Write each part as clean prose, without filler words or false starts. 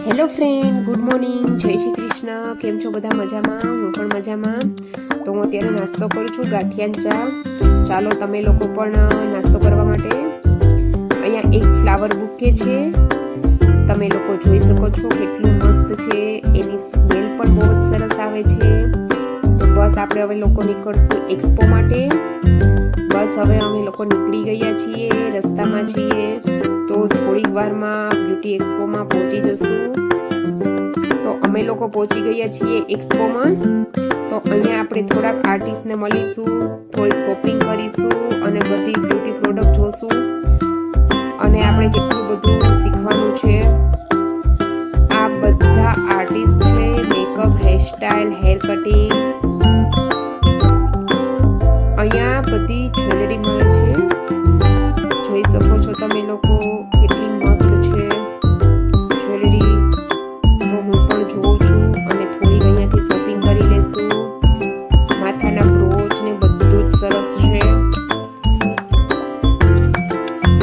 Hello friend, good morning, જય શ્રી કૃષ્ણ. કેમ છો બધા? મજામાં? હું પણ મજામાં. તો હું અત્યારે નાસ્તો કરું છું, ગાંઠિયાની ચા. ચાલો તમે લોકો પણ નાસ્તો કરવા માટે. અહીંયા એક ફ્લાવર બુકે છે, તમે લોકો જોઈ શકો છો કેટલું મસ્ત છે. એની સ્મેલ પણ બહુ જ સરસ આવે છે. તો બસ આપણે હવે લોકો નીકળશું એક્સપો માટે. બસ હવે અમે લોકો નીકળી ગયા છીએ, રસ્તામાં છીએ. તો થોડીક વારમાં બ્યુટી એક્સપોમાં પહોંચી જશું. તો અમે લોકો પહોંચી ગયા છીએ એક્સપોમાં. તો અહીંયા આપણે થોડાક આર્ટિસ્ટને મળીશું, થોડી શોપિંગ કરીશું અને બધી બ્યુટી પ્રોડક્ટ જોશું. અને આપણે કેટલું બધું શીખવાનું છે. આ બધા આર્ટિસ્ટ છે, મેકઅપ, હેરસ્ટાઈલ, હેર કટિંગ. અહીંયા બધી જ્વેલરી મળે છે, જોઈ શકો છો તમે લોકો કેટલી મસ્ત છે જ્વેલરી. તો હું પણ જોઉં છું અને થોડી અહીંયાથી શોપિંગ કરી લેશું. માથાના બ્રોચ ને બધું જ સરસ છે.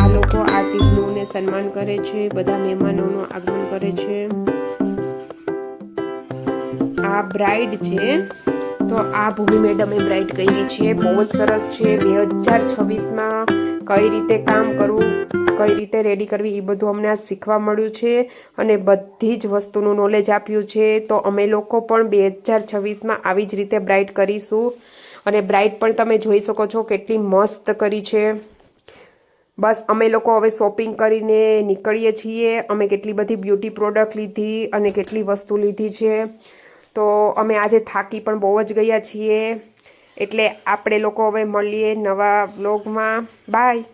આ લોકો આર્ટિસ્ટનું ને સન્માન કરે છે, બધા મહેમાનોનું આગમન કરે છે. આ બ્રાઇડ છે, તો આ ભૂમિ મેડમે બ્રાઇડ કરી છે, બહુ જ સરસ છે. 2026માં કઈ રીતે કામ કરવું, કઈ રીતે રેડી કરવી, એ બધું અમને આ શીખવા મળ્યું છે અને બધી જ વસ્તુનું નોલેજ આપ્યું છે. તો અમે લોકો પણ 2026માં આવી જ રીતે બ્રાઇડ કરીશું. અને બ્રાઇડ પણ તમે જોઈ શકો છો કેટલી મસ્ત કરી છે. બસ અમે લોકો હવે શોપિંગ કરીને નીકળીએ છીએ. અમે કેટલી બધી બ્યુટી પ્રોડક્ટ લીધી અને કેટલી વસ્તુ લીધી છે. તો અમે આજે થાકી પણ બહુ જ ગયા છીએ. એટલે આપણે લોકો હવે મળીએ નવા વ્લોગમાં. બાય.